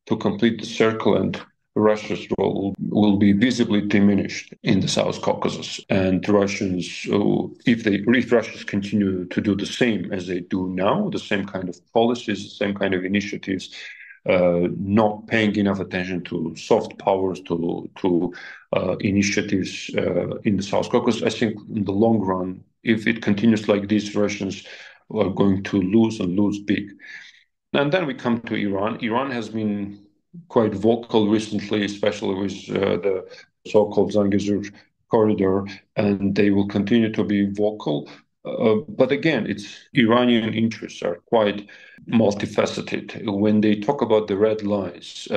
to complete the circle, and Russia's role will be visibly diminished in the South Caucasus. And Russians, if Russians continue to do the same as they do now, the same kind of policies, the same kind of initiatives, not paying enough attention to soft powers, to initiatives in the South Caucasus, I think in the long run, if it continues like this, Russians are going to lose and lose big. And then we come to Iran. Iran has been quite vocal recently, especially with the so-called Zangezur corridor, and they will continue to be vocal. But again, Iranian interests are quite multifaceted. When they talk about the red lines,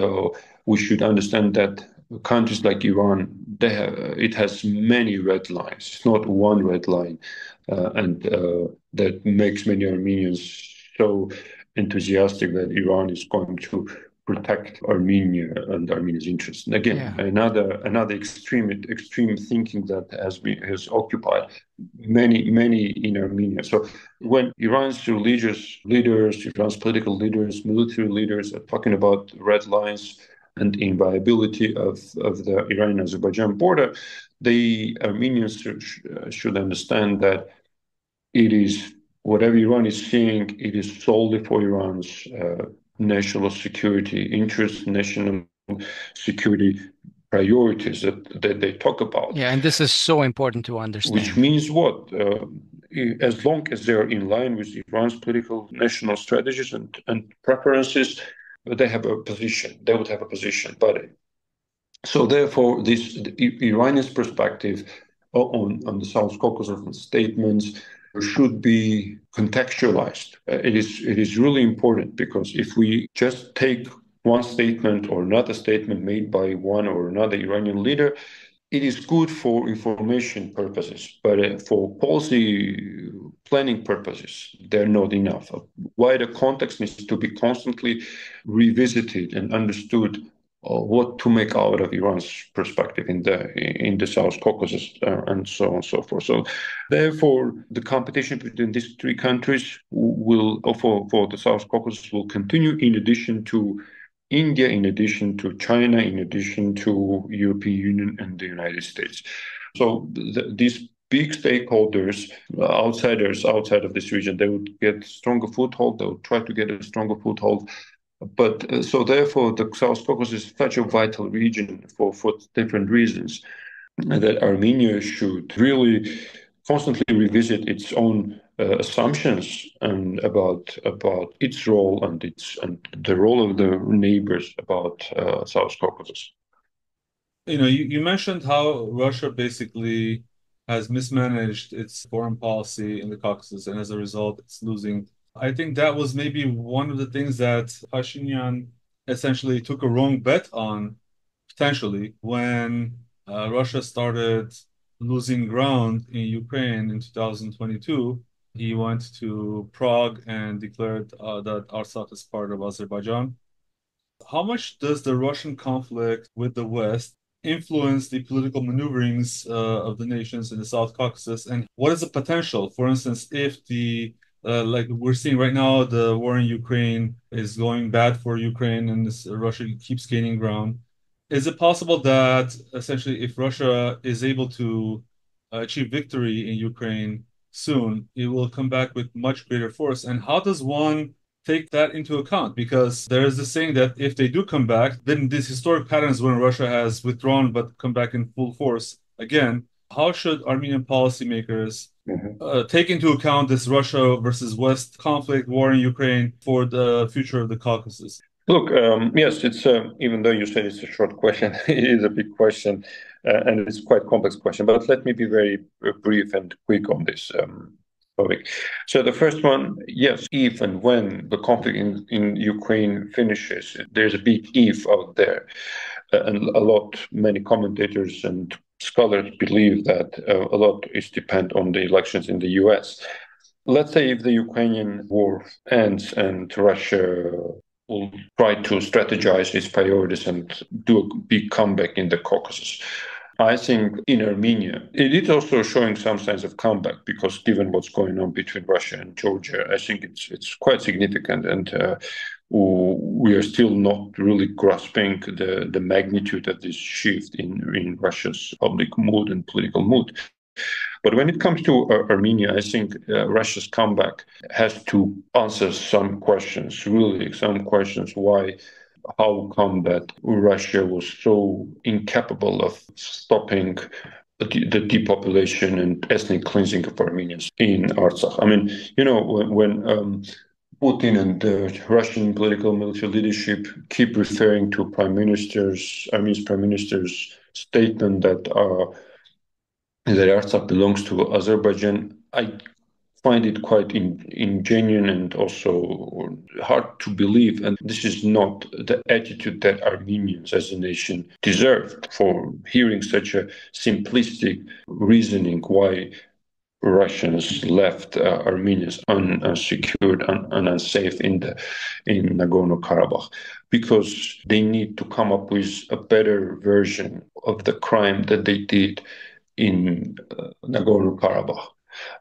we should understand that countries like Iran, it has many red lines. It's not one red line, and that makes many Armenians so enthusiastic that Iran is going to protect Armenia and Armenia's interests. And again, another extreme thinking that has occupied many in Armenia. So when Iran's religious leaders, Iran's political leaders, military leaders are talking about red lines and inviolability of the Iranian-Azerbaijan border, the Armenians should understand that it is whatever Iran is saying, it is solely for Iran's national security interests, national security priorities that they talk about. Yeah, and this is so important to understand. Which means what? As long as they're in line with Iran's political national strategies and preferences, they have a position. They would have a position. But so therefore, the Iranian's perspective on the South Caucasus statements should be contextualized. It is really important, because if we just take one statement or another statement made by one or another Iranian leader, it is good for information purposes, but for policy planning purposes, they're not enough. Wider context needs to be constantly revisited and understood, what to make out of Iran's perspective in the South Caucasus, and so on and so forth. So, therefore, the competition between these three countries will, for the South Caucasus, will continue, in addition to India, in addition to China, in addition to European Union and the United States. So these big stakeholders, outsiders outside of this region, they would get stronger foothold. They would try to get a stronger foothold. But so therefore, the South Caucasus is such a vital region for different reasons, that Armenia should really constantly revisit its own assumptions and about its role and the role of the neighbors about South Caucasus. You mentioned how Russia basically has mismanaged its foreign policy in the Caucasus, and as a result, it's losing. I think that was maybe one of the things that Pashinyan essentially took a wrong bet on, potentially, when Russia started losing ground in Ukraine in 2022. He went to Prague and declared that Artsakh is part of Azerbaijan. How much does the Russian conflict with the West influence the political maneuverings of the nations in the South Caucasus? And what is the potential? For instance, if like we're seeing right now, the war in Ukraine is going bad for Ukraine and Russia keeps gaining ground. Is it possible that essentially, if Russia is able to achieve victory in Ukraine soon, it will come back with much greater force? And how does one take that into account? Because there is this saying that if they do come back, then these historic patterns when Russia has withdrawn but come back in full force again, how should Armenian policymakers take into account this Russia versus West conflict, war in Ukraine, for the future of the Caucasus? Look, yes, it's even though you said it's a short question, it is a big question, and it's quite complex question. But let me be very brief and quick on this topic. So the first one, yes, if and when the conflict in Ukraine finishes, there's a big if out there, and many commentators and scholars believe that a lot is depend on the elections in the U.S. Let's say if the Ukrainian war ends and Russia will try to strategize its priorities and do a big comeback in the Caucasus. I think in Armenia, it is also showing some signs of comeback, because given what's going on between Russia and Georgia, I think it's quite significant, and we are still not really grasping the magnitude of this shift in Russia's public mood and political mood. But when it comes to Armenia, I think Russia's comeback has to answer some questions, really, some questions how come that Russia was so incapable of stopping the depopulation and ethnic cleansing of Armenians in Artsakh? I mean, when Putin and the Russian political military leadership keep referring to Armenia's prime minister's statement that Artsakh belongs to Azerbaijan, I find it quite ingenuine and also hard to believe. And this is not the attitude that Armenians as a nation deserved, for hearing such a simplistic reasoning why Russians left Armenians unsecured and unsafe in Nagorno-Karabakh, because they need to come up with a better version of the crime that they did in Nagorno-Karabakh.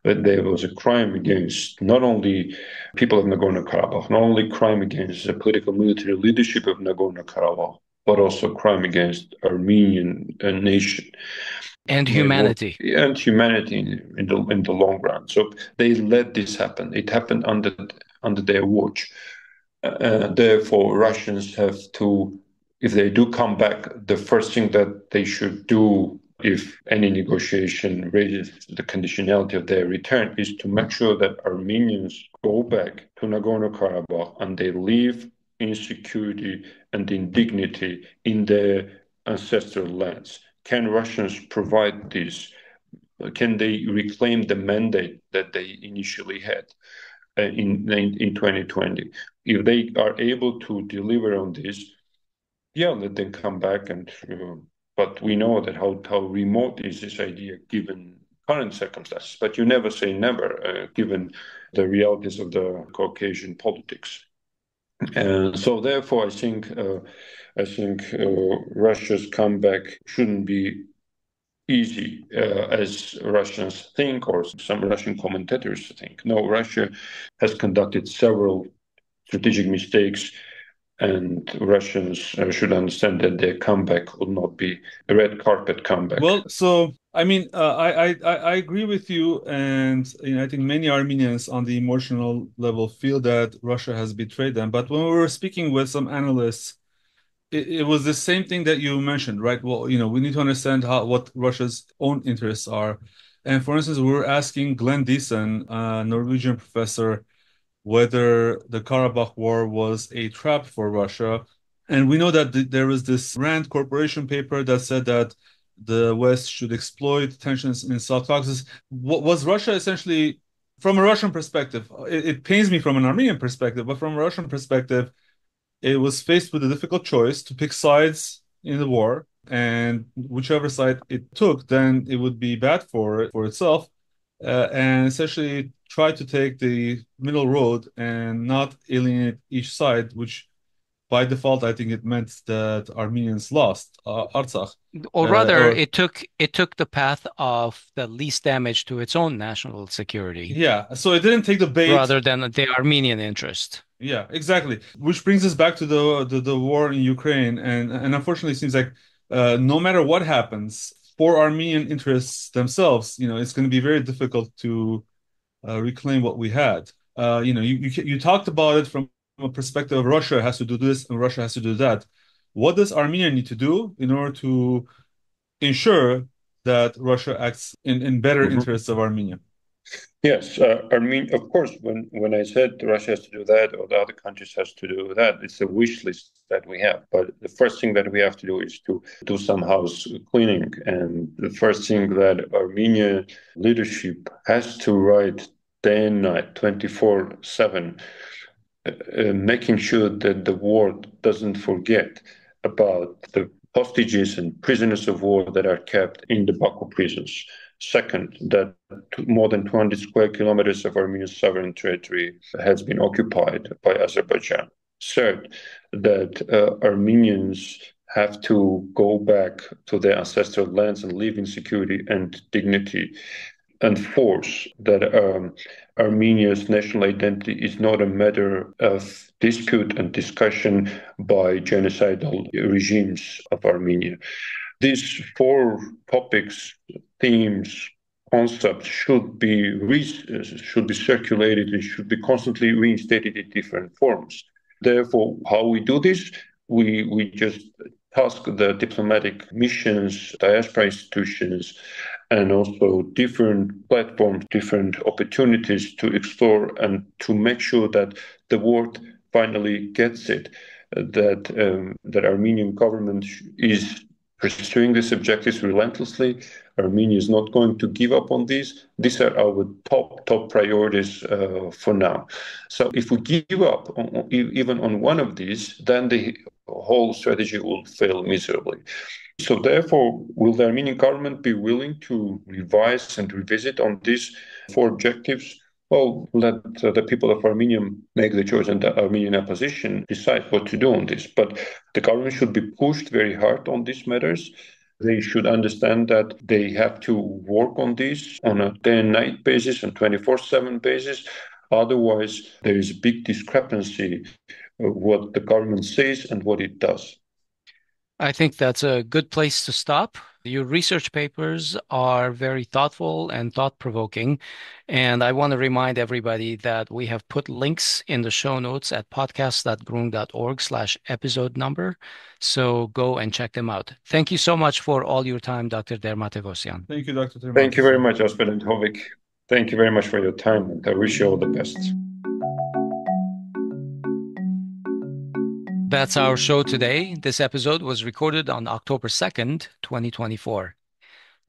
But there was a crime against not only people of Nagorno-Karabakh, not only crime against the political military leadership of Nagorno-Karabakh, but also crime against Armenian nation and humanity in the long run. So they let this happen. It happened under their watch. Therefore, Russians have to, if they do come back, the first thing that they should do, if any negotiation raises the conditionality of their return, is to make sure that Armenians go back to Nagorno-Karabakh and they live in security and in dignity in their ancestral lands. Can Russians provide this can they reclaim the mandate that they initially had in 2020? If they are able to deliver on this, yeah, let them come back. But we know that how remote is this idea given current circumstances. But you never say never, given the realities of the Caucasian politics. And so, therefore, I think Russia's comeback shouldn't be easy, as Russians think, or some Russian commentators think. No, Russia has conducted several strategic mistakes, and Russians should understand that their comeback will not be a red carpet comeback. Well, so I mean, I agree with you, and I think many Armenians on the emotional level feel that Russia has betrayed them. But when we were speaking with some analysts, it was the same thing that you mentioned, right? Well, we need to understand what Russia's own interests are. And for instance, we were asking Glenn Deason, a Norwegian professor, whether the Karabakh War was a trap for Russia. And we know that there was this Rand Corporation paper that said that the West should exploit tensions in South Caucasus. Was Russia essentially, from a Russian perspective, it pains me from an Armenian perspective, but from a Russian perspective, it was faced with a difficult choice to pick sides in the war, and whichever side it took, then it would be bad for itself, and essentially try to take the middle road and not alienate each side, which by default, I think it meant that Armenians lost Artsakh. Or rather, it took the path of the least damage to its own national security. Yeah, so it didn't take the bait rather than the Armenian interest. Yeah, exactly. Which brings us back to the war in Ukraine, and unfortunately, it seems like no matter what happens for Armenian interests themselves, it's going to be very difficult to reclaim what we had. You talked about it from a perspective of Russia has to do this and Russia has to do that. What does Armenia need to do in order to ensure that Russia acts in better interests of Armenia? Yes, of course, when I said Russia has to do that or the other countries has to do that, it's a wish list that we have. But the first thing that we have to do is to do some house cleaning. And the first thing that Armenian leadership has to write day and night, 24/7, making sure that the world doesn't forget about the hostages and prisoners of war that are kept in the Baku prisons. Second, that more than 200 square kilometers of Armenian sovereign territory has been occupied by Azerbaijan. Third, that Armenians have to go back to their ancestral lands and live in security and dignity. And fourth, that Armenia's national identity is not a matter of dispute and discussion by genocidal regimes of Armenia. These four topics, themes, concepts should be circulated and should be constantly reinstated in different forms. Therefore, how we do this, we just task the diplomatic missions, diaspora institutions, and also different platforms, different opportunities to explore and to make sure that the world finally gets it, that Armenian government is pursuing these objectives relentlessly. Armenia is not going to give up on these. These are our top priorities for now. So if we give up even on one of these, then the whole strategy will fail miserably. So therefore, will the Armenian government be willing to revise and revisit on these four objectives? Well, let the people of Armenia make the choice and the Armenian opposition decide what to do on this. But the government should be pushed very hard on these matters. They should understand that they have to work on this on a day and night basis and 24/7 basis. Otherwise, there is a big discrepancy of what the government says and what it does. I think that's a good place to stop. Your research papers are very thoughtful and thought-provoking, and I want to remind everybody that we have put links in the show notes at podcast.groong.org/episode number, so go and check them out. Thank you so much for all your time, Dr. Ter-Matevosyan. Thank you, Dr. Ter-Matevosyan. Thank you very much, Asbed and Hovik. Thank you very much for your time, and I wish you all the best. That's our show today. This episode was recorded on October 2nd, 2024.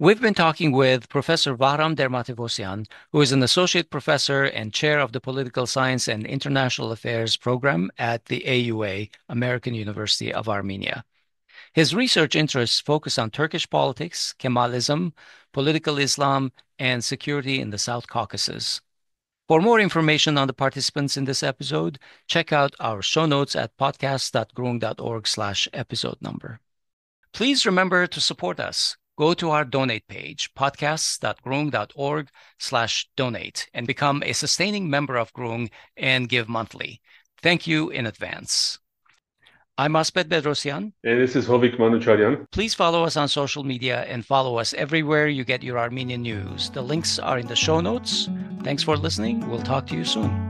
We've been talking with Professor Vahram Ter-Matevosyan, who is an associate professor and chair of the Political Science and International Affairs program at the AUA, American University of Armenia. His research interests focus on Turkish politics, Kemalism, political Islam, and security in the South Caucasus. For more information on the participants in this episode, check out our show notes at podcast.groong.org/episode number. Please remember to support us. Go to our donate page, podcasts.groong.org/donate, and become a sustaining member of Groong and give monthly. Thank you in advance. I'm Asbed Bedrossian. And this is Hovik Manucharyan. Please follow us on social media and follow us everywhere you get your Armenian news. The links are in the show notes. Thanks for listening. We'll talk to you soon.